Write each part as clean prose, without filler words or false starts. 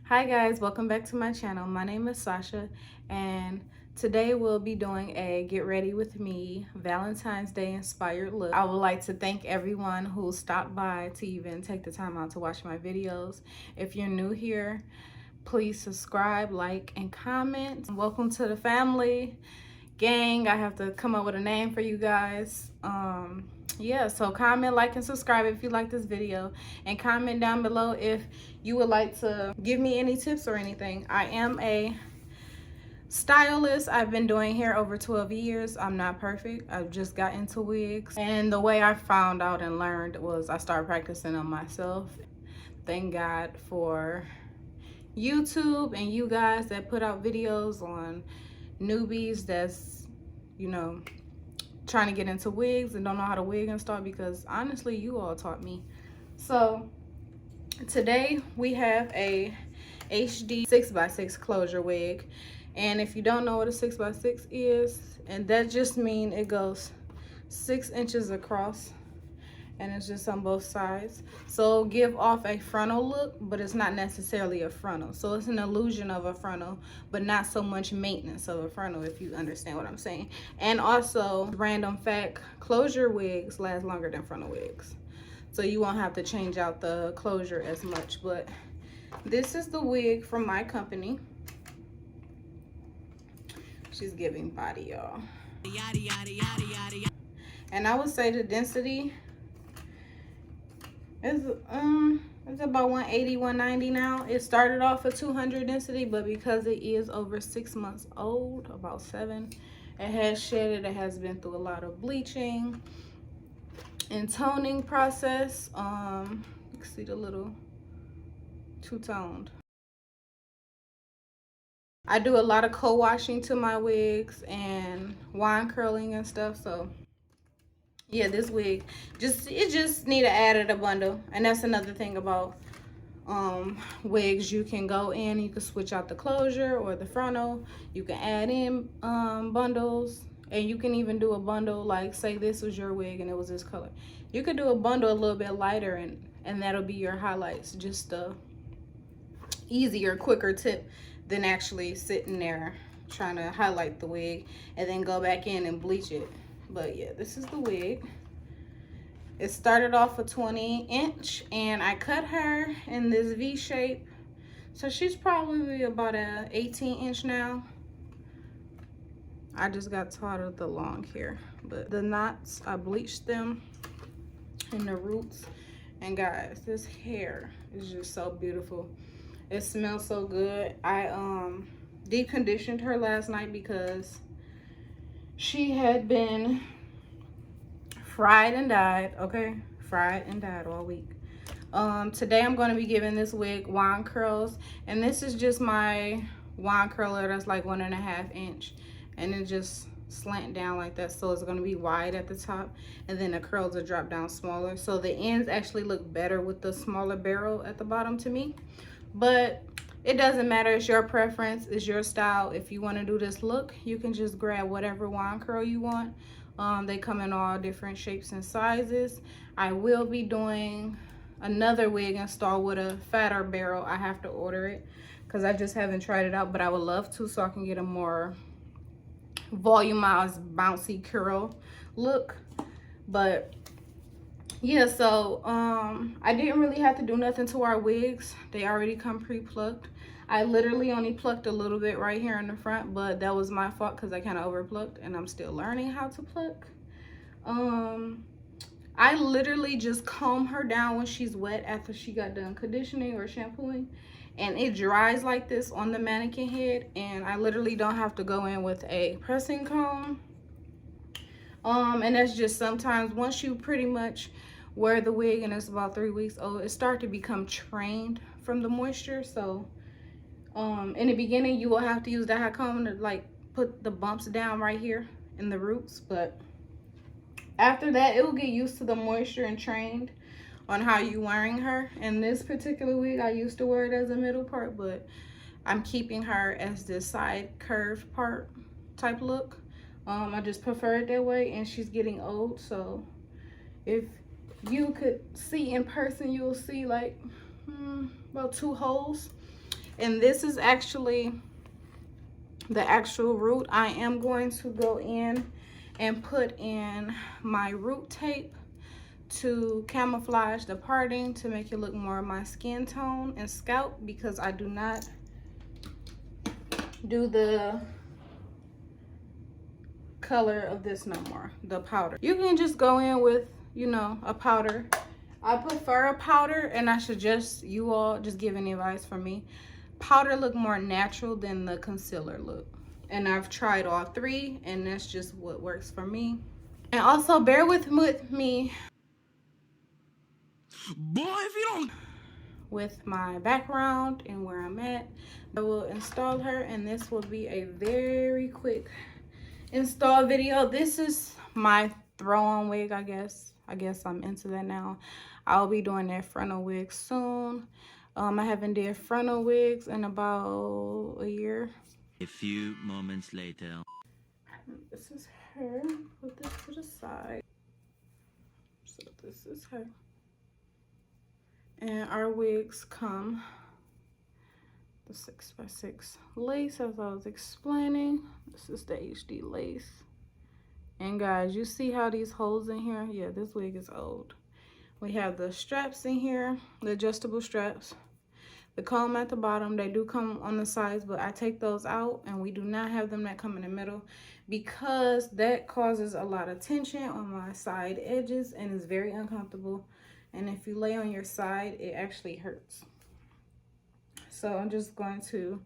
Hi guys, welcome back to my channel. My name is Sasha and today we'll be doing a get ready with me Valentine's Day inspired look. I would like to thank everyone who stopped by to even take the time out to watch my videos. If you're new here, please subscribe, like, and comment. Welcome to the family. Gang, I have to come up with a name for you guys. Yeah, so comment, like, and subscribe if you like this video, and comment down below if you would like to give me any tips or anything. I am a stylist. I've been doing hair over 12 years. I'm not perfect. I've just got into wigs, and the way I found out and learned was I started practicing on myself. Thank God for YouTube and you guys that put out videos on newbies that's, you know, trying to get into wigs and don't know how to wig install, because honestly you all taught me. So today we have a HD 6x6 closure wig, and if you don't know what a 6x6 is, and that just means it goes 6 inches across and it's just on both sides, so give off a frontal look, but it's not necessarily a frontal. So it's an illusion of a frontal, but not so much maintenance of a frontal, if you understand what I'm saying. And also, random fact, closure wigs last longer than frontal wigs, so you won't have to change out the closure as much. But this is the wig from my company. She's giving body, y'all. And I would say the density it's about 180, 190 now. It started off at 200 density, but because it is over 6 months old, about 7, it has shedded. It has been through a lot of bleaching and toning process. You can see the little two-toned. I do a lot of co-washing to my wigs and wine curling and stuff, so yeah, this wig it just need to add it a bundle. And that's another thing about wigs. You can go in, you can switch out the closure or the frontal, you can add in bundles, and you can even do a bundle, like say this was your wig and it was this color, you could do a bundle a little bit lighter, and that'll be your highlights. Just a easier, quicker tip than actually sitting there trying to highlight the wig and then go back in and bleach it. But yeah, this is the wig. It started off a 20 inch and I cut her in this V shape, so she's probably about a 18 inch now. I just got tired of the long hair, but the knots, I bleached them in the roots. And guys, this hair is just so beautiful. It smells so good. I deep conditioned her last night because she had been fried and dyed. Okay, fried and dyed all week. Today I'm going to be giving this wig wine curls, and this is just my wine curler that's like 1.5 inch, and it just slant down like that, so it's going to be wide at the top, and then the curls are drop down smaller, so the ends actually look better with the smaller barrel at the bottom to me. But it doesn't matter, it's your preference, it's your style. If you want to do this look, you can just grab whatever wine curl you want. They come in all different shapes and sizes. I will be doing another wig install with a fatter barrel. I have to order it because I just haven't tried it out, but I would love to, so I can get a more volumized, bouncy curl look. But yeah, so I didn't really have to do nothing to our wigs. They already come pre-plucked. I literally only plucked a little bit right here in the front, but that was my fault because I kind of over plucked, and I'm still learning how to pluck. I literally just comb her down when she's wet after she got done conditioning or shampooing, and it dries like this on the mannequin head, and I literally don't have to go in with a pressing comb. And that's just sometimes once you pretty much wear the wig and it's about 3 weeks old, it starts to become trained from the moisture. So in the beginning you will have to use the hot comb to like put the bumps down right here in the roots, but after that it will get used to the moisture and trained on how you wearing her. And this particular wig, I used to wear it as a middle part, but I'm keeping her as this side curved part type look. I just prefer it that way, and she's getting old, so If you could see in person, you'll see like about 2 holes. And this is actually the actual root. I am going to go in and put in my root tape to camouflage the parting to make it look more of my skin tone and scalp, because I do not do the color of this no more, the powder. You can just go in with, you know, a powder. I prefer a powder, and I suggest you all just give any advice from me. Powder look more natural than the concealer look. And I've tried all 3, and that's just what works for me. And also bear with me. Boy, if you don't. With my background and where I'm at, I will install her, and this will be a very quick install video. This is my throw-on wig, I guess. I'm into that now. I'll be doing that frontal wig soon. I haven't did frontal wigs in about a year. A few moments later. This is her. Put this to the side. So this is her. And our wigs come the 6x6 lace, as I was explaining. This is the HD lace. And guys, you see how these holes in here? Yeah, this wig is old. We have the straps in here, the adjustable straps. The comb at the bottom, they do come on the sides, but I take those out, and we do not have them that come in the middle, because that causes a lot of tension on my side edges and is very uncomfortable. And if you lay on your side, it actually hurts. So I'm just going to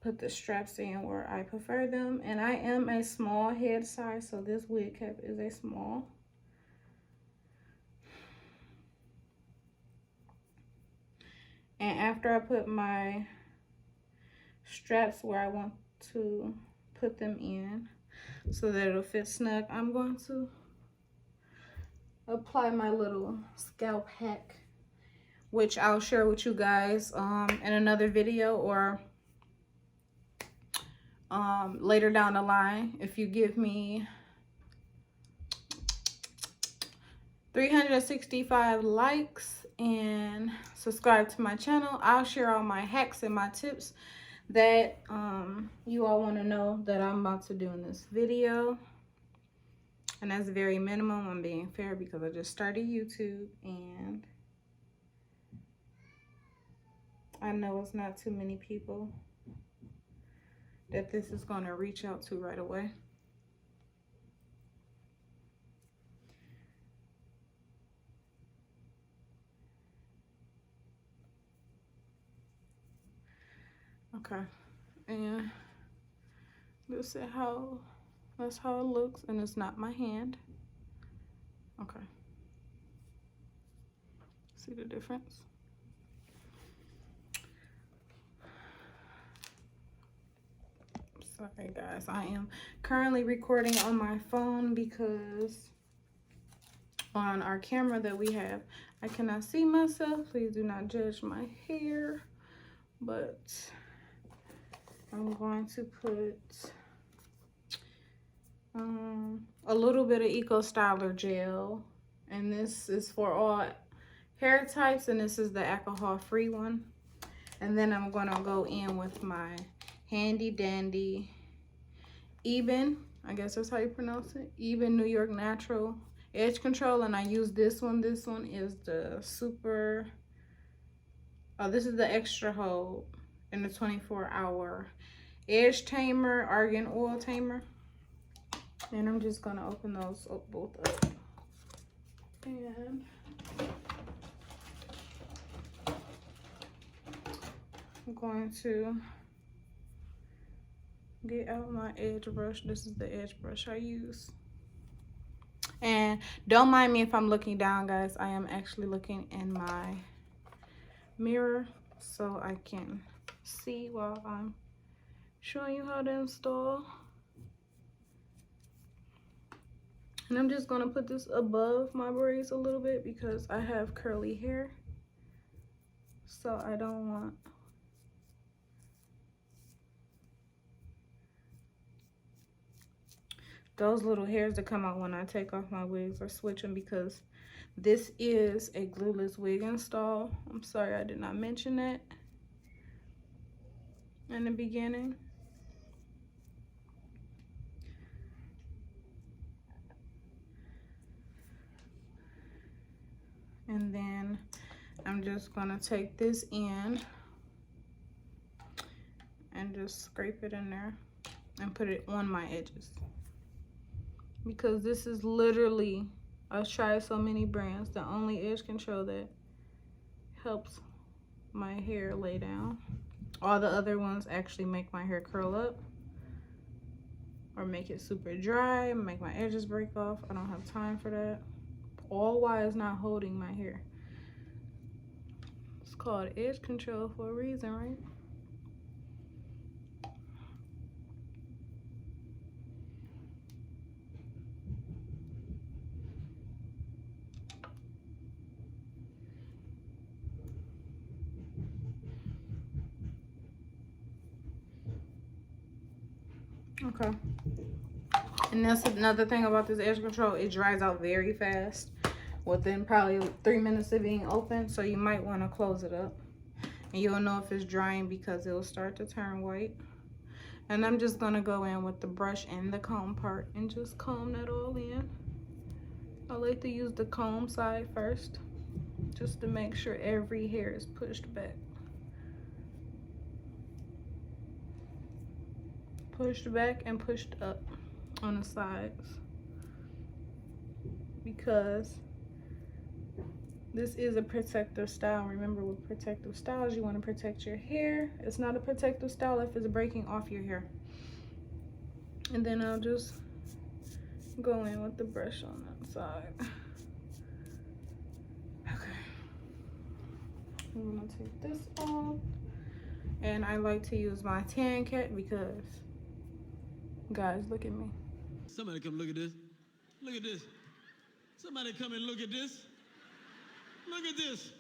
put the straps in where I prefer them. And I am a small head size, so this wig cap is a small. And after I put my straps where I want to put them in so that it'll fit snug, I'm going to apply my little scalp hack, which I'll share with you guys in another video, or later down the line. If you give me 365 likes and subscribe to my channel, I'll share all my hacks and my tips that you all want to know that I'm about to do in this video. And that's very minimum. I'm being fair because I just started YouTube, and I know it's not too many people that this is going to reach out to right away. Okay, and this is how, that's how it looks, and it's not my hand. Okay, see the difference? Sorry guys, I am currently recording on my phone because on our camera that we have, I cannot see myself. Please do not judge my hair, but I'm going to put a little bit of Eco Styler gel, and this is for all hair types, and this is the alcohol-free one. And then I'm going to go in with my handy dandy Eben, I guess that's how you pronounce it, Eben New York Natural Edge Control, and I use this one. This one is the super, this is the extra hold in the 24-hour edge tamer, argan oil tamer. And I'm just gonna open those up, both up. And I'm going to get out my edge brush. This is the edge brush I use. And don't mind me if I'm looking down, guys. I am actually looking in my mirror so I can see while I'm showing you how to install. And I'm just gonna put this above my braids a little bit because I have curly hair, so I don't want those little hairs to come out when I take off my wigs or switch them, because This is a glueless wig install. I'm sorry I did not mention that in the beginning. And then I'm just gonna take this in and just scrape it in there and put it on my edges. Because this is literally, I've tried so many brands, the only edge control that helps my hair lay down. All the other ones actually make my hair curl up or make it super dry, make my edges break off. I don't have time for that. All while it's not holding my hair. It's called edge control for a reason, right? Okay. And that's another thing about this edge control, it dries out very fast within probably 3 minutes of being open, so you might want to close it up. And you'll know if it's drying because it'll start to turn white. And I'm just gonna go in with the brush and the comb part and just comb that all in. I like to use the comb side first, just to make sure every hair is pushed back. Pushed back and pushed up on the sides. Because this is a protective style. Remember, with protective styles, you want to protect your hair. It's not a protective style if it's breaking off your hair. And then I'll just go in with the brush on that side. Okay. I'm gonna take this off. And I like to use my tan cat because, guys, look at me. Somebody come look at this. Look at this. Somebody come and look at this. Look at this.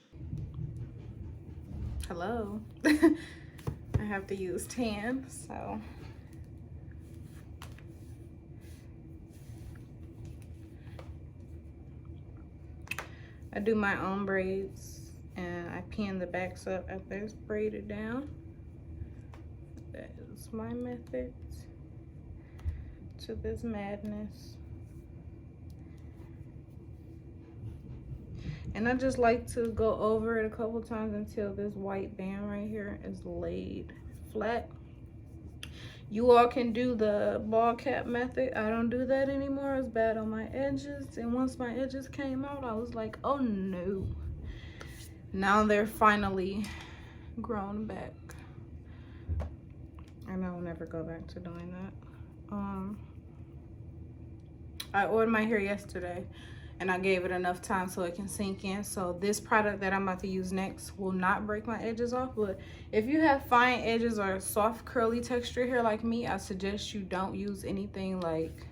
Hello. I have to use tan, so. I do my own braids and I pin the backs up after it's braided down. That is my method to this madness. And I just like to go over it a couple times until this white band right here is laid flat. You all can do the ball cap method. I don't do that anymore. It's bad on my edges. And once my edges came out, I was like, oh no. Now they're finally grown back. And I'll never go back to doing that. I ordered my hair yesterday and I gave it enough time so it can sink in. So this product that I'm about to use next will not break my edges off. But if you have fine edges or soft curly texture hair like me, I suggest you don't use anything like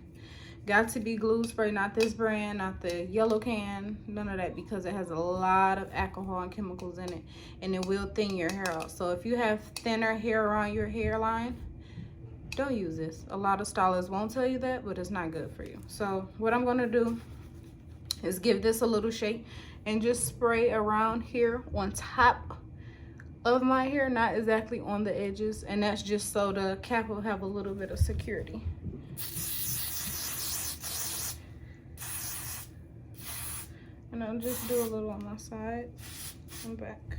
Got to Be glue spray, not this brand, not the yellow can, none of that, because it has a lot of alcohol and chemicals in it and it will thin your hair out. So if you have thinner hair around your hairline, don't use this. A lot of stylists won't tell you that, but it's not good for you. So what I'm gonna do is give this a little shake and just spray around here on top of my hair, not exactly on the edges, and that's just so the cap will have a little bit of security. And I'll just do a little on my side and back.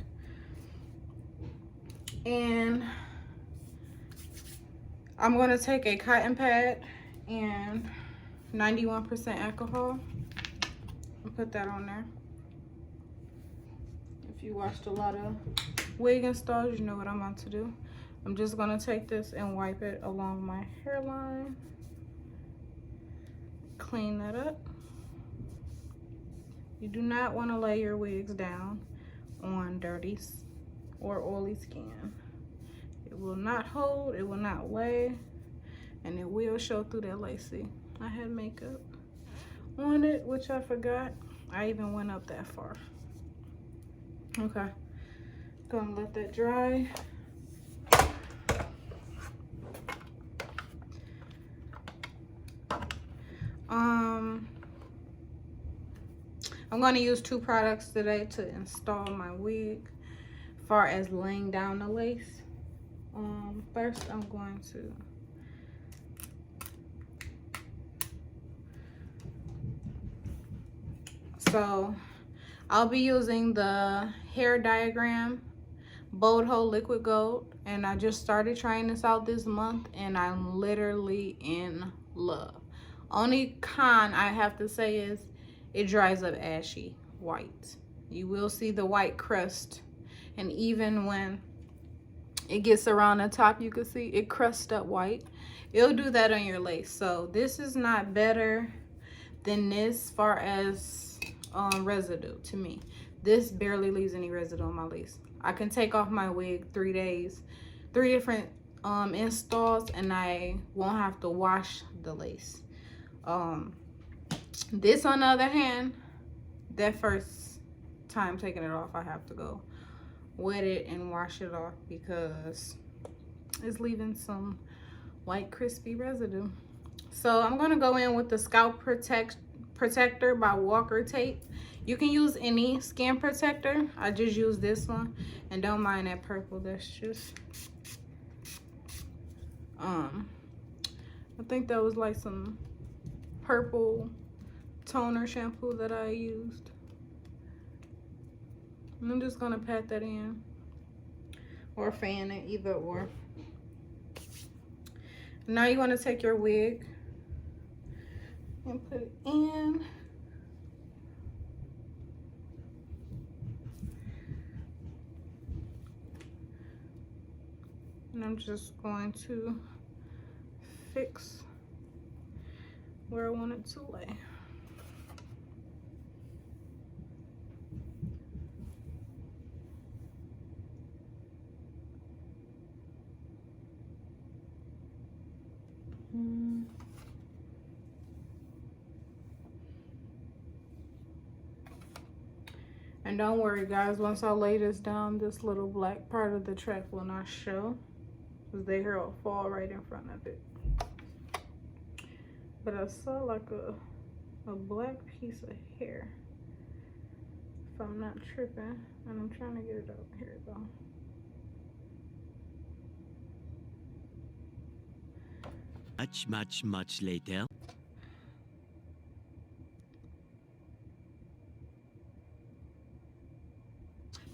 And I'm gonna take a cotton pad and 91% alcohol and put that on there. If you watched a lot of wig installs, you know what I'm about to do. I'm just gonna take this and wipe it along my hairline. Clean that up. You do not want to lay your wigs down on dirty or oily skin. It will not hold, it will not lay, and it will show through that lacy. I had makeup on it, which I forgot. I even went up that far. Okay, gonna let that dry. I'm going to use 2 products today to install my wig. As far as laying down the lace, first I'm going to I'll be using the Hair Diagram Bold Hold Liquid Gold, and I just started trying this out this month and I'm literally in love. Only con I have to say is it dries up ashy white. You will see the white crust, and even when it gets around the top, you can see it crust up white. It'll do that on your lace. So this is not better than this far as residue to me. This barely leaves any residue on my lace. I can take off my wig 3 days, 3 different installs, and I won't have to wash the lace. This on the other hand, that first time taking it off, I have to go wet it and wash it off because it's leaving some white crispy residue. So I'm gonna go in with the Scalp Protector by Walker Tape. You can use any skin protector. I just use this one, and don't mind that purple. That's just I think that was like some purple toner shampoo that I used. And I'm just gonna pat that in or fan it, either or. Now you want to take your wig and put it in. And I'm just going to fix where I want it to lay. And don't worry guys, once I lay this down, this little black part of the track will not show, because the hair will fall right in front of it. But I saw like a black piece of hair, if I'm not tripping, and I'm trying to get it out. Here it go. Much later.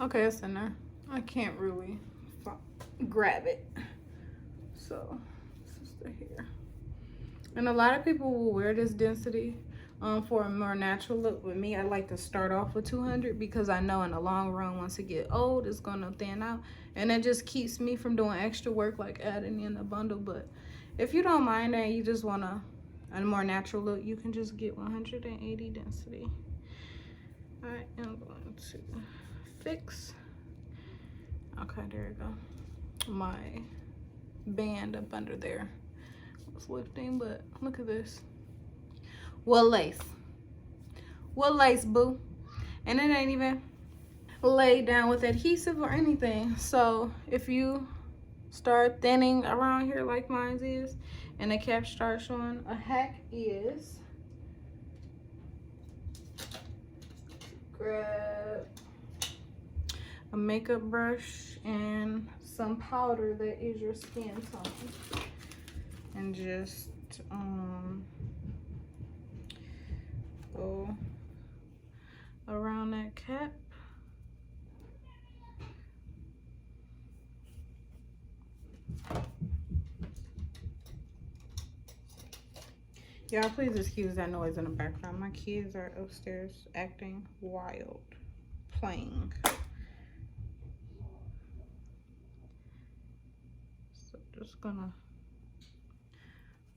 Okay, it's in there. I can't really grab it. So this is the hair. And a lot of people will wear this density for a more natural look. With me, I like to start off with 200 because I know in the long run, once it get old, it's gonna thin out. And it just keeps me from doing extra work like adding in a bundle. But if you don't mind that, you just want a more natural look, you can just get 180 density. I am going to fix. Okay, there you go. My band up under there was lifting, but look at this. What lace? What lace, boo? And it ain't even laid down with adhesive or anything. So if you start thinning around here like mine is, and the cap starts showing, a hack is grab a makeup brush and some powder that is your skin tone, and just go around that cap. Y'all, please excuse that noise in the background. My kids are upstairs acting wild, playing. So just gonna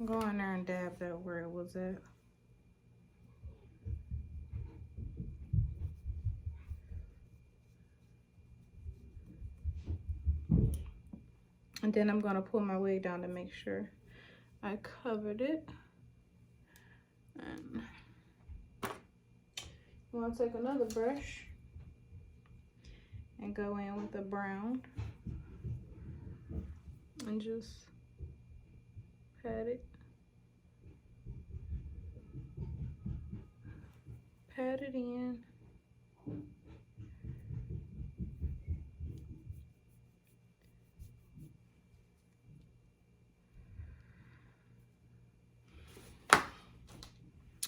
go in there and dab that where it was at. And then I'm gonna pull my wig down to make sure I covered it. And I'm gonna take another brush and go in with the brown and just pat it. Pat pat it in.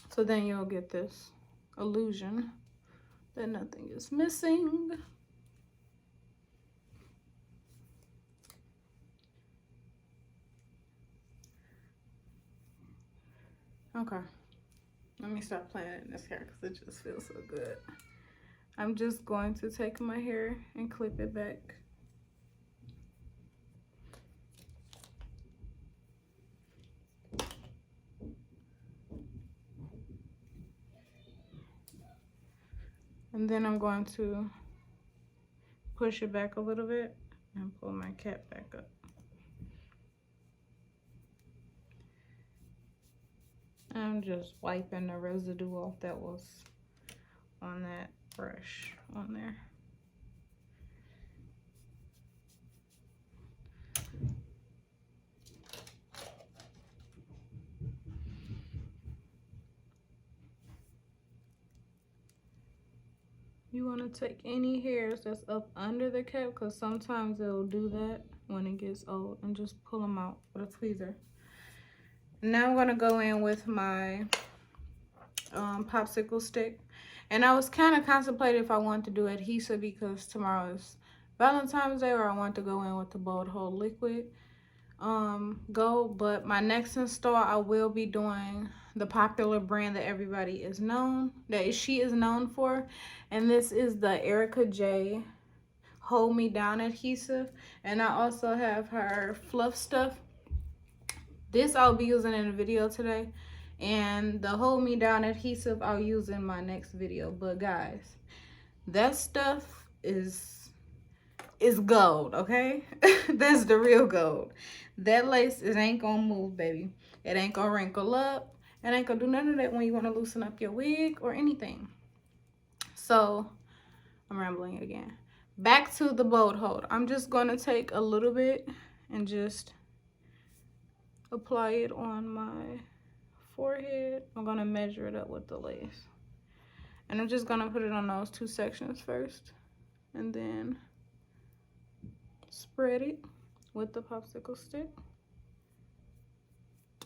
So then you'll get this illusion that nothing is missing. Okay, let me stop playing in this hair because it just feels so good. I'm just going to take my hair and clip it back. And then I'm going to push it back a little bit and pull my cap back up. I'm just wiping the residue off that was on that brush on there. You want to take any hairs that's up under the cap because sometimes it'll do that when it gets old, and just pull them out with a tweezer. Now I'm going to go in with my popsicle stick, and I was kind of contemplating if I want to do adhesive because tomorrow is Valentine's Day, or I want to go in with the Bold Hold liquid gold. But my next install, I will be doing the popular brand that everybody is known, that she is known for, and this is the Erica J Hold Me Down adhesive. And I also have her Fluff Stuff. This I'll be using in a video today, and the Hold Me Down adhesive I'll use in my next video. But guys, that stuff is gold, okay? That's the real gold. That lace, it ain't gonna move, baby. It ain't gonna wrinkle up. It ain't gonna do none of that when you want to loosen up your wig or anything. So I'm rambling again. Back to the Bold Hold. I'm just gonna take a little bit and just apply it on my forehead. I'm gonna measure it up with the lace, and I'm just gonna put it on those two sections first, and then spread it with the popsicle stick.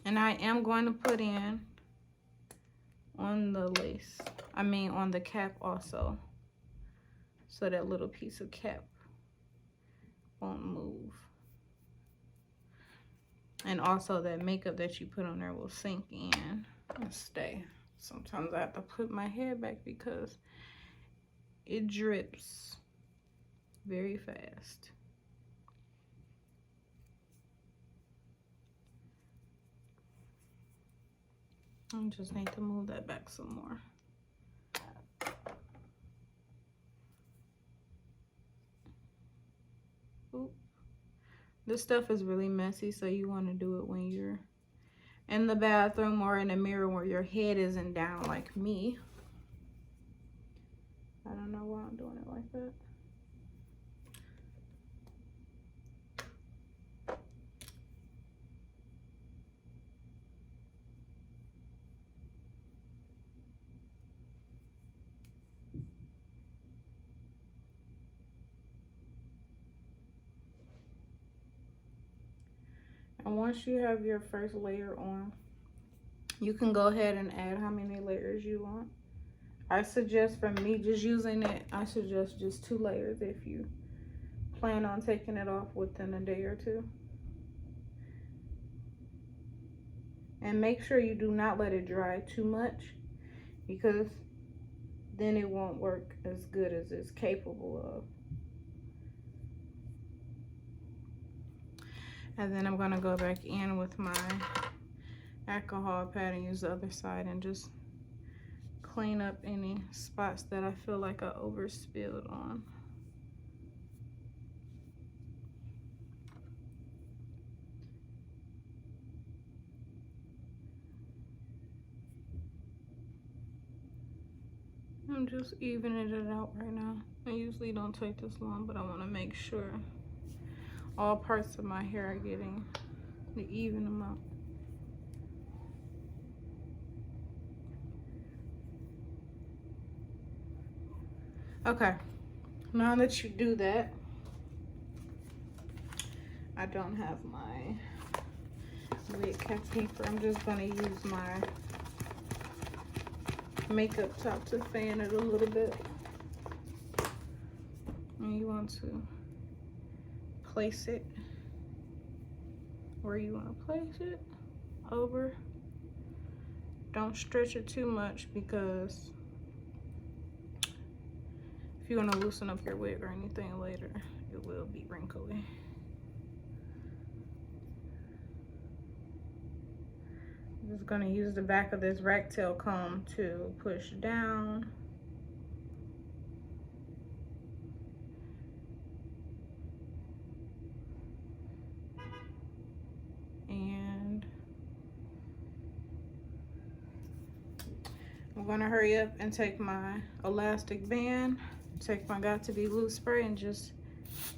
And I am going to put in on the lace, on the cap also, so that little piece of cap won't move. And also that makeup that you put on there will sink in and stay. Sometimes I have to put my hair back because it drips very fast. I just need to move that back some more. Oop. This stuff is really messy, so you want to do it when you're in the bathroom or in a mirror where your head isn't down like me. I don't know why I'm doing it like that. And once you have your first layer on, you can go ahead and add how many layers you want. I suggest, for me just using it, I suggest just 2 layers if you plan on taking it off within a day or two. And make sure you do not let it dry too much, because then it won't work as good as it's capable of. And then I'm going to go back in with my alcohol pad and use the other side and just clean up any spots that I feel like I overspilled on. I'm just evening it out right now. I usually don't take this long, but I want to make sure all parts of my hair are getting the even amount. Okay, now that you do that, I don't have my wig cap paper. I'm just gonna use my makeup top to fan it a little bit. And you want to place it where you want to place it over. Don't stretch it too much, because if you want to loosen up your wig or anything later, it will be wrinkly. I'm just going to use the back of this rat tail comb to push down. And I'm going to hurry up and take my elastic band, take my Got To Be Loose spray, and just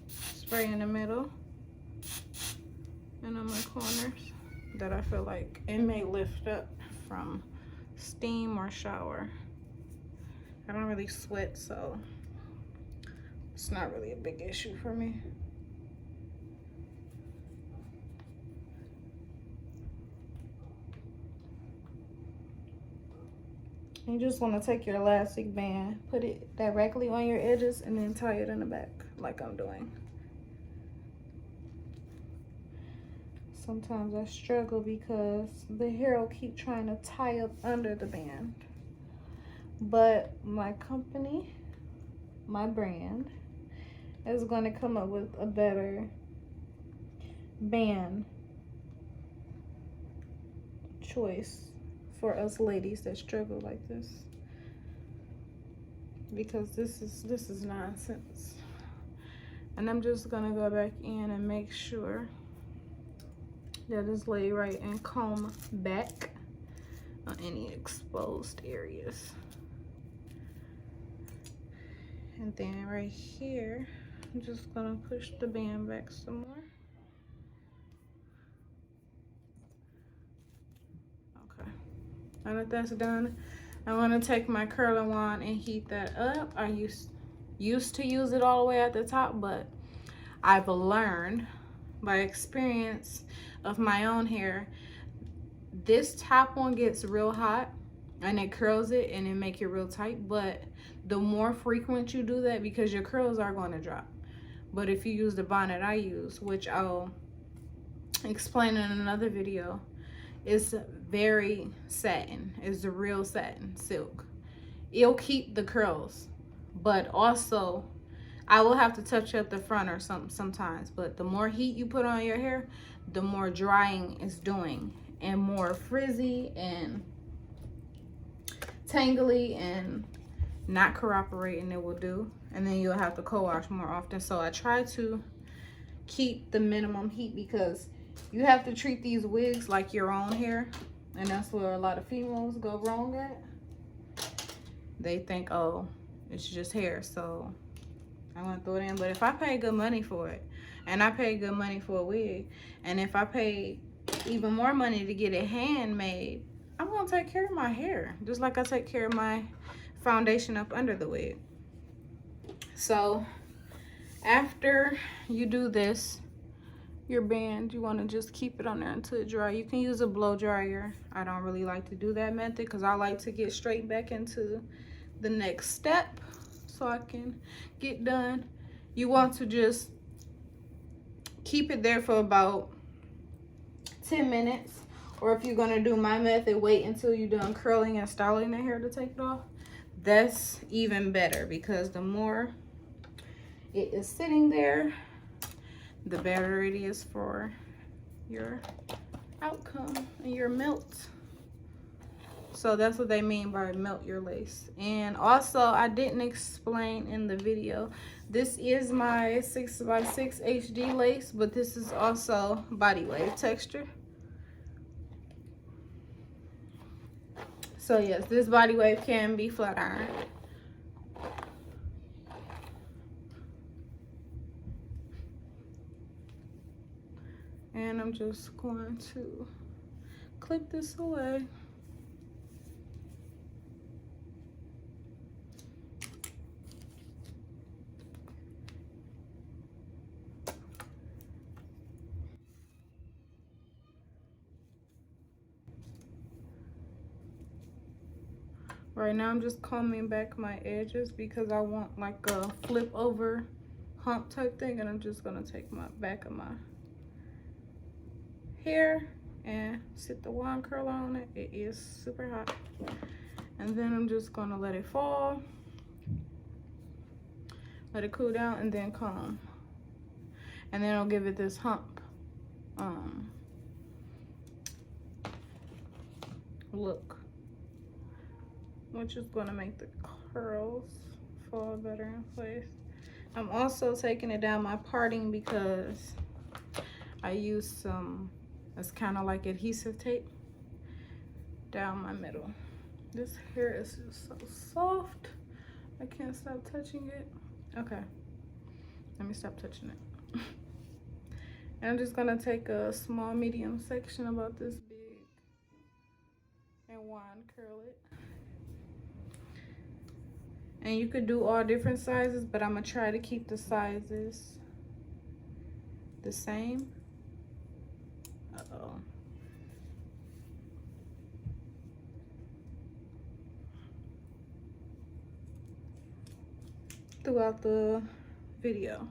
spray in the middle and on my corners that I feel like it may lift up from steam or shower. I don't really sweat, so it's not really a big issue for me. You just want to take your elastic band, put it directly on your edges, and then tie it in the back like I'm doing. Sometimes I struggle because the hair will keep trying to tie up under the band. But my company, my brand, is going to come up with a better band choice for us ladies that struggle like this, because this is nonsense. And I'm just gonna go back in and make sure that it's laid right and comb back on any exposed areas. And then right here, I'm just gonna push the band back some more. Okay, now that that's done, I'm gonna take my curling wand and heat that up. I used to use it all the way at the top, but I've learned by experience of my own hair, this top one gets real hot and it curls it and it make it real tight. But the more frequent you do that, because your curls are going to drop. But if you use the bonnet I use, which I'll explain in another video, it's very satin. It's the real satin silk. It'll keep the curls, but also I will have to touch up the front or something sometimes. But the more heat you put on your hair, the more drying it's doing, and more frizzy and tangly and not cooperating it will do. And then you'll have to co-wash more often. So I try to keep the minimum heat, because you have to treat these wigs like your own hair, and that's where a lot of females go wrong at. They think, oh, it's just hair, so I'm gonna throw it in. But if I pay good money for it, and I pay good money for a wig, and if I pay even more money to get it handmade, I'm gonna take care of my hair just like I take care of my foundation up under the wig. So after you do this, your band, you want to just keep it on there until it dry. You can use a blow dryer. I don't really like to do that method, because I like to get straight back into the next step so I can get done. You want to just keep it there for about 10 minutes, or if you're going to do my method, wait until you're done curling and styling the hair to take it off. That's even better, because the more it is sitting there, the better it is for your outcome and your melt. So that's what they mean by melt your lace. And also, I didn't explain in the video, this is my 6x6 HD lace, but this is also body wave texture. So yes, this body wave can be flat iron. And I'm just going to clip this away. Right now I'm just combing back my edges because I want like a flip over hump type thing, and I'm just gonna take my back of my hair and sit the wand curler on it. It is super hot. And then I'm just gonna let it fall, let it cool down, and then comb. And then I'll give it this hump look, which is gonna make the curls fall better in place. I'm also taking it down my parting because I used some, it's kind of like adhesive tape down my middle. This hair is just so soft. I can't stop touching it. Okay, let me stop touching it. And I'm just gonna take a small medium section about this big and wand curl it. And you could do all different sizes, but I'm gonna try to keep the sizes the same. Uh-oh. Throughout the video.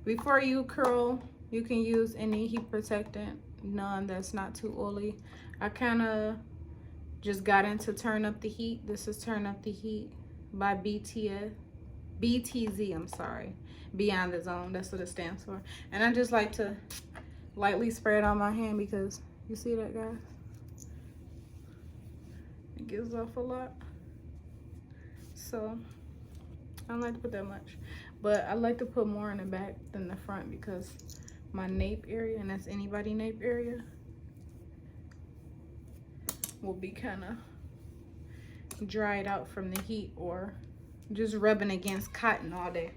Before you curl, you can use any heat protectant, none that's not too oily. I kind of just got into Turn Up the Heat. This is Turn Up the Heat by BTZ, I'm sorry. Beyond the Zone, that's what it stands for. And I just like to lightly spray it on my hand because you see that, guys? It gives off a lot. So I don't like to put that much, but I like to put more in the back than the front because my nape area, and that's anybody nape area, will be kind of dried out from the heat or just rubbing against cotton all day.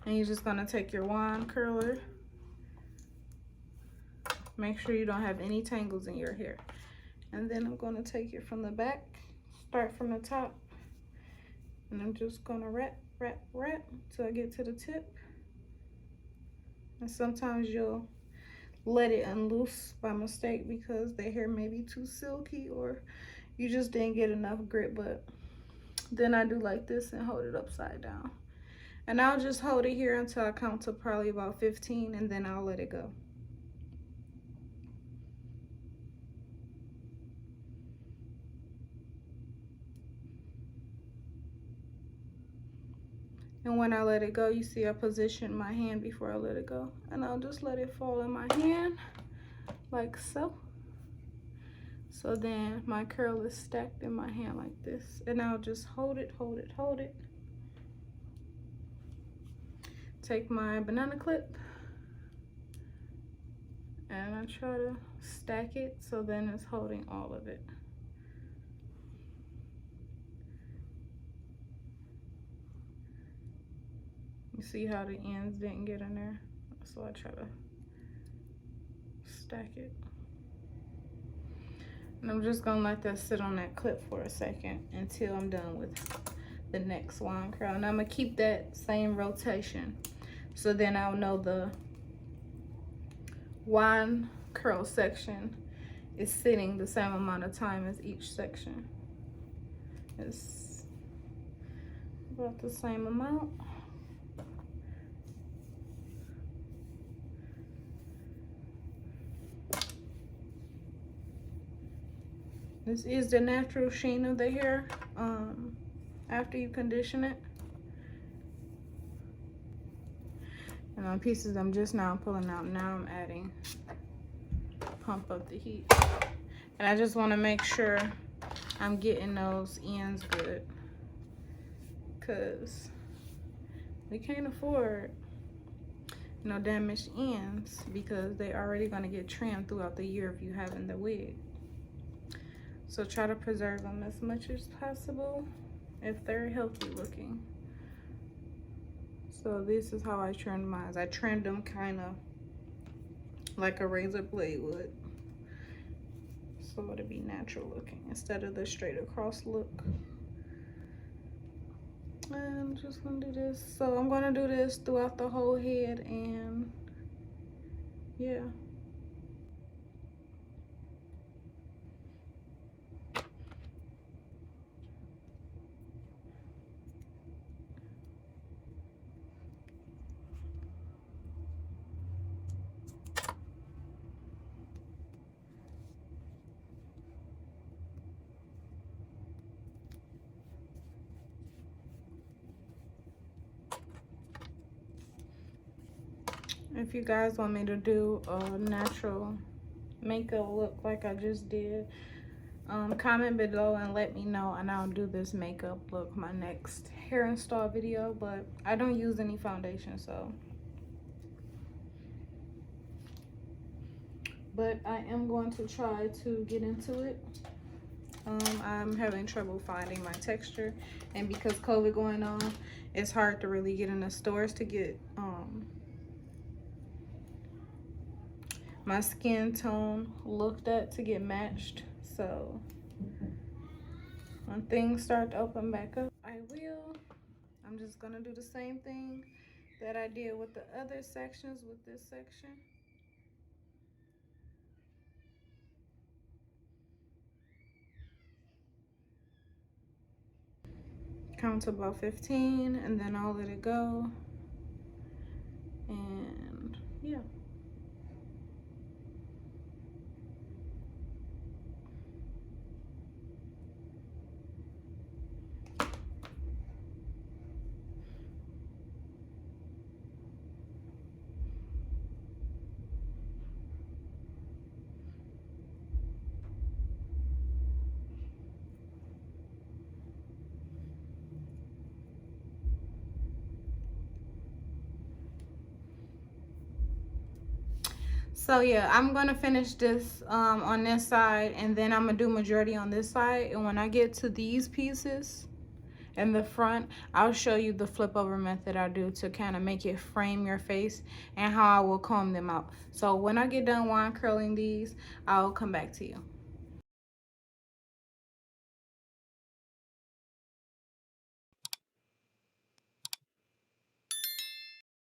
And you're just gonna take your wand curler. Make sure you don't have any tangles in your hair. And then I'm gonna take it from the back, start from the top, and I'm just gonna wrap till I get to the tip. And sometimes you'll let it unloose by mistake because the hair may be too silky or you just didn't get enough grip, but then I do like this and hold it upside down. And I'll just hold it here until I count to probably about 15, and then I'll let it go. And when I let it go, you see I position my hand before I let it go. And I'll just let it fall in my hand like so. So then my curl is stacked in my hand like this. And I'll just hold it. Take my banana clip. And I try to stack it so then it's holding all of it. You see how the ends didn't get in there? So I try to stack it. And I'm just gonna let that sit on that clip for a second until I'm done with the next wand curl. And I'm gonna keep that same rotation. So then I'll know the wand curl section is sitting the same amount of time as each section. It's about the same amount. This is the natural sheen of the hair after you condition it. And on pieces I'm just now pulling out, now I'm adding Pump Up the Heat. And I just want to make sure I'm getting those ends good, because we can't afford no damaged ends because they're already going to get trimmed throughout the year if you having the wig. So try to preserve them as much as possible if they're healthy looking. So this is how I trimmed mine. I trimmed them kind of like a razor blade would, so it'll be natural looking instead of the straight across look. And I'm just gonna do this. So I'm gonna do this throughout the whole head, and yeah. If you guys want me to do a natural makeup look like I just did, comment below and let me know, and I'll do this makeup look my next hair install video. But I don't use any foundation, so. But I am going to try to get into it. I'm having trouble finding my texture, and because COVID going on, it's hard to really get in the stores to get my skin tone looked at to get matched. So when things start to open back up, I will. I'm just gonna do the same thing that I did with the other sections with this section. Count to about 15 and then I'll let it go. And yeah. So yeah, I'm gonna finish this on this side, and then I'm gonna do majority on this side. And when I get to these pieces in the front, I'll show you the flip over method I do to kind of make it frame your face, and how I will comb them out. So when I get done wine curling these, I'll come back to you.